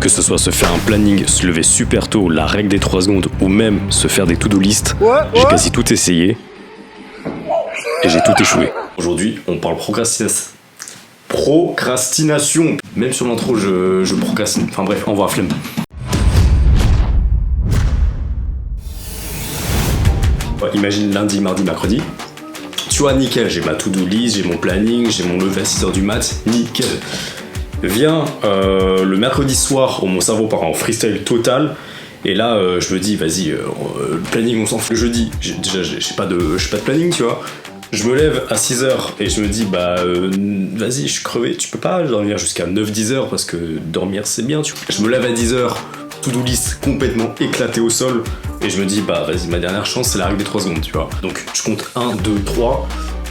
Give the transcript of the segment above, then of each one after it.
Que ce soit se faire un planning, se lever super tôt, la règle des 3 secondes, ou même se faire des to-do list, j'ai quasi tout essayé et j'ai tout échoué. Aujourd'hui, on parle procrastination. Même sur l'intro, je procrastine. Enfin bref, on va à flemme. Imagine lundi, mardi, mercredi. Tu vois, nickel, j'ai ma to-do list, j'ai mon planning, j'ai mon lever à 6h du mat, nickel. Vient le mercredi soir où mon cerveau part en freestyle total. Et là, je me dis, vas-y, le planning, on s'en fout. Le jeudi, j'ai pas de planning, tu vois. Je me lève à 6h et je me dis, vas-y, je suis crevé, tu peux pas dormir jusqu'à 9-10h parce que dormir c'est bien, tu vois. Je me lève à 10h, to-do list complètement éclaté au sol. Et je me dis, vas-y, ma dernière chance, c'est la règle des 3 secondes, tu vois. Donc, je compte 1, 2, 3,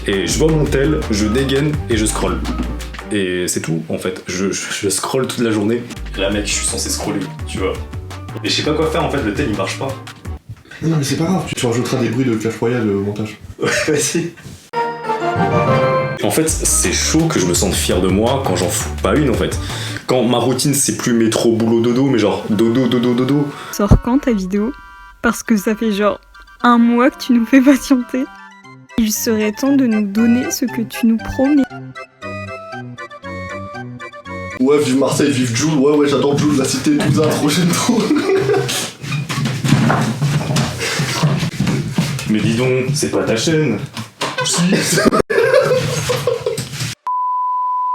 et je vois mon tel, je dégaine et je scroll. Et c'est tout, en fait. Je scroll toute la journée. Et là, mec, je suis censé scroller, tu vois. Et je sais pas quoi faire, en fait, le tel, il marche pas. Non, mais c'est pas grave, tu rajouteras des bruits de Clash Royale au montage. Ouais, vas-y. En fait, c'est chaud que je me sente fier de moi quand j'en fous pas une, en fait. Quand ma routine, c'est plus métro, boulot, dodo, mais genre dodo. Sors quand ta vidéo? Parce que ça fait genre 1 mois que tu nous fais patienter. Il serait temps de nous donner ce que tu nous promets. Ouais, vive Marseille, vive Jules, ouais, j'adore Jules, la cité, tout ça, trop génial. Mais dis donc, c'est pas ta chaîne. Si.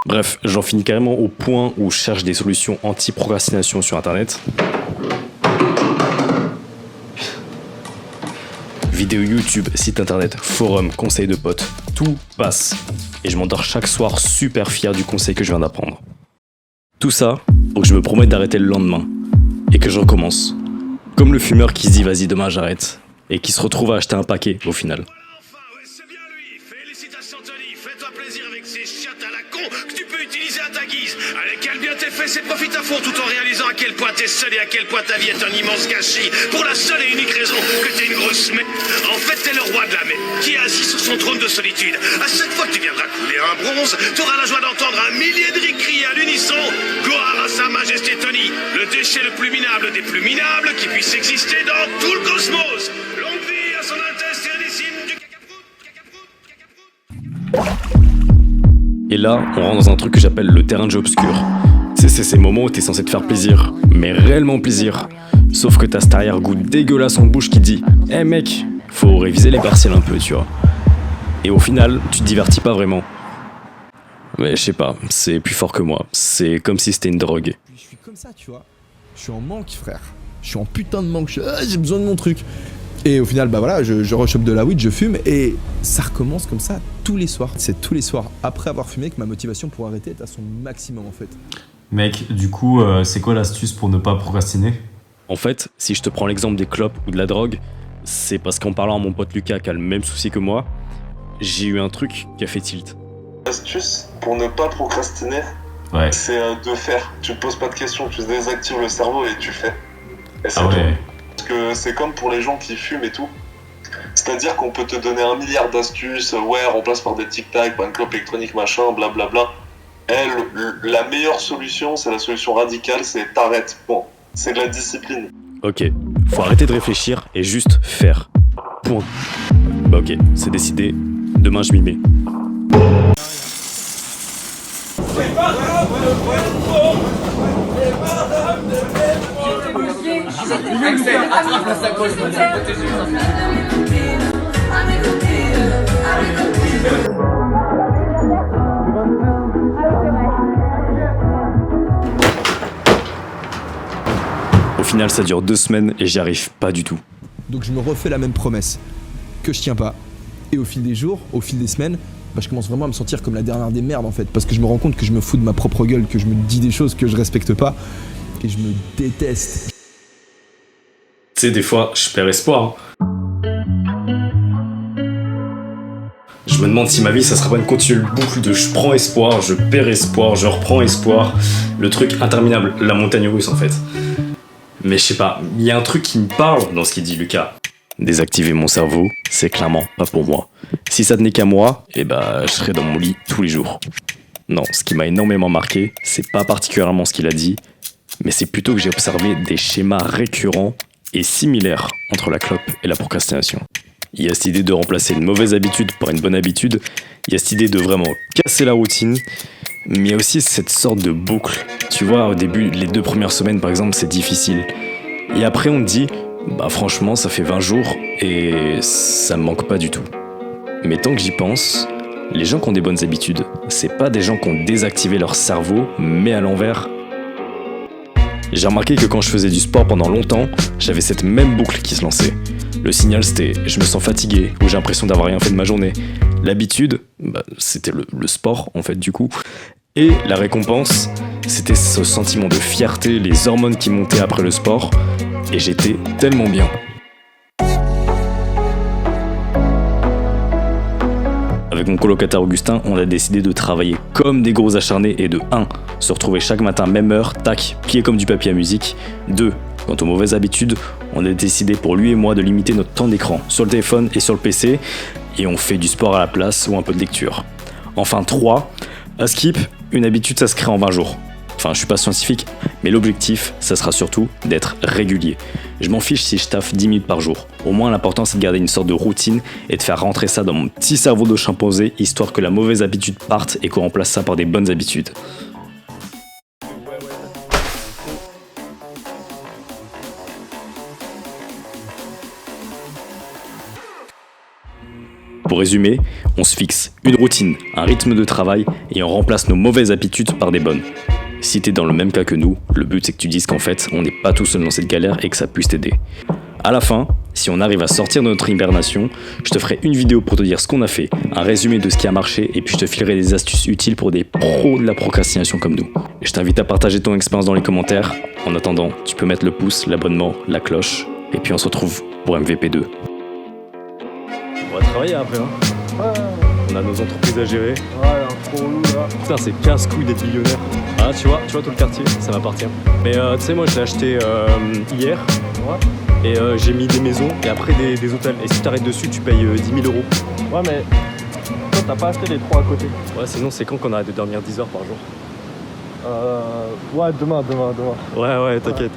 Bref, j'en finis carrément au point où je cherche des solutions anti-procrastination sur internet. Vidéos YouTube, site internet, forum, conseils de potes, tout passe. Et je m'endors chaque soir super fier du conseil que je viens d'apprendre. Tout ça pour que je me promette d'arrêter le lendemain et que je recommence. Comme le fumeur qui se dit vas-y demain j'arrête et qui se retrouve à acheter un paquet au final. C'est bien lui. Félicitations Tony. Fais-toi plaisir avec ces chiottes à la con que tu peux utiliser à ta guise. Allez, quel bien t'es fait, c'est profite à fond tout en réalisant à quel point t'es seul et à quel point ta vie est un immense gâchis. Pour la seule et unique raison que t'es une grosse merde. En fait, t'es le roi de la merde qui est assis sur son trône de solitude. À chaque fois que tu viendras couler un bronze, t'auras la joie d'entendre 1 millier de rires crier à l'unisson. Gloire à sa majesté Tony, le déchet le plus minable des plus minables qui puisse exister dans tout le cosmos. Longue vie à son altesse sérénissime du cacaproute. Et là, on rentre dans un truc que j'appelle le terrain de jeu obscur. C'est ces moments où t'es censé te faire plaisir, mais réellement plaisir. Sauf que t'as cet arrière-goût dégueulasse en bouche qui dit « Eh mec, faut réviser les partiels un peu, tu vois. » Et au final, tu te divertis pas vraiment. Mais je sais pas, c'est plus fort que moi. C'est comme si c'était une drogue. Je suis comme ça, tu vois. Je suis en manque, frère. Je suis en putain de manque. J'ai besoin de mon truc. Et au final, je rechoppe de la weed, je fume et ça recommence comme ça tous les soirs. C'est tous les soirs après avoir fumé que ma motivation pour arrêter est à son maximum en fait. Mec, du coup, c'est quoi l'astuce pour ne pas procrastiner ? En fait, si je te prends l'exemple des clopes ou de la drogue, c'est parce qu'en parlant à mon pote Lucas qui a le même souci que moi, j'ai eu un truc qui a fait tilt. L'astuce pour ne pas procrastiner, Ouais. c'est de faire. Tu te poses pas de questions, tu désactives le cerveau et tu fais. Et c'est Ah tout. ouais. Parce que c'est comme pour les gens qui fument et tout. C'est-à-dire qu'on peut te donner 1 milliard d'astuces, ouais, remplace par des tic-tac, par une clope électronique, machin, blablabla. La meilleure solution, c'est la solution radicale, c'est t'arrêtes. Bon, c'est de la discipline. Ok, faut arrêter de réfléchir et juste faire. Point. Bah ok, c'est décidé. Demain je m'y mets. Au final, ça dure 2 semaines et j'y arrive pas du tout. Donc je me refais la même promesse que je tiens pas. Et au fil des jours, au fil des semaines, je commence vraiment à me sentir comme la dernière des merdes en fait. Parce que je me rends compte que je me fous de ma propre gueule, que je me dis des choses que je respecte pas. Et je me déteste. Tu sais, des fois, je perds espoir. Je me demande si ma vie, ça sera pas une continuelle boucle de je prends espoir, je perds espoir, je reprends espoir. Le truc interminable, la montagne russe en fait. Mais je sais pas, il y a un truc qui me parle dans ce qu'il dit Lucas. Désactiver mon cerveau, c'est clairement pas pour moi. Si ça tenait qu'à moi, je serais dans mon lit tous les jours. Non, ce qui m'a énormément marqué, c'est pas particulièrement ce qu'il a dit, Mais c'est plutôt que j'ai observé des schémas récurrents et similaires entre la clope et la procrastination. Il y a cette idée de remplacer une mauvaise habitude par une bonne habitude, il y a cette idée de vraiment casser la routine, mais il y a aussi cette sorte de boucle. Tu vois, au début, les 2 premières semaines par exemple, c'est difficile. Et après on te dit, bah franchement ça fait 20 jours et ça me manque pas du tout. Mais tant que j'y pense, les gens qui ont des bonnes habitudes, c'est pas des gens qui ont désactivé leur cerveau, mais à l'envers. J'ai remarqué que quand je faisais du sport pendant longtemps, j'avais cette même boucle qui se lançait. Le signal c'était je me sens fatigué ou j'ai l'impression d'avoir rien fait de ma journée. L'habitude, c'était le sport en fait du coup. Et la récompense, c'était ce sentiment de fierté, les hormones qui montaient après le sport. Et j'étais tellement bien. Avec mon colocataire Augustin, on a décidé de travailler comme des gros acharnés et de 1. Se retrouver chaque matin même heure, tac, plié comme du papier à musique. 2. Quant aux mauvaises habitudes, on a décidé pour lui et moi de limiter notre temps d'écran sur le téléphone et sur le PC et on fait du sport à la place ou un peu de lecture. Enfin 3. À Skip, une habitude ça se crée en 20 jours. Enfin, je suis pas scientifique, mais l'objectif, ça sera surtout d'être régulier. Je m'en fiche si je taffe 10 minutes par jour. Au moins, l'important, c'est de garder une sorte de routine et de faire rentrer ça dans mon petit cerveau de chimpanzé, histoire que la mauvaise habitude parte et qu'on remplace ça par des bonnes habitudes. Pour résumer, on se fixe une routine, un rythme de travail et on remplace nos mauvaises habitudes par des bonnes. Si t'es dans le même cas que nous, le but c'est que tu dises qu'en fait, on n'est pas tout seul dans cette galère et que ça puisse t'aider. À la fin, si on arrive à sortir de notre hibernation, je te ferai une vidéo pour te dire ce qu'on a fait, un résumé de ce qui a marché et puis je te filerai des astuces utiles pour des pros de la procrastination comme nous. Je t'invite à partager ton expérience dans les commentaires. En attendant, tu peux mettre le pouce, l'abonnement, la cloche et puis on se retrouve pour MVP2. On va travailler après, hein. On a nos entreprises à gérer. Ouais, un trop relou là. Putain, c'est casse-couille d'être millionnaire. Ah, tu vois tout le quartier, ça m'appartient. Mais tu sais, moi je l'ai acheté hier. Ouais. Et j'ai mis des maisons et après des hôtels. Et si tu t'arrêtes dessus, tu payes 10 000 €. Ouais, mais toi, t'as pas acheté les 3 à côté. Ouais, sinon, c'est quand qu'on arrête de dormir 10 heures par jour? Ouais, demain. Ouais, t'inquiète.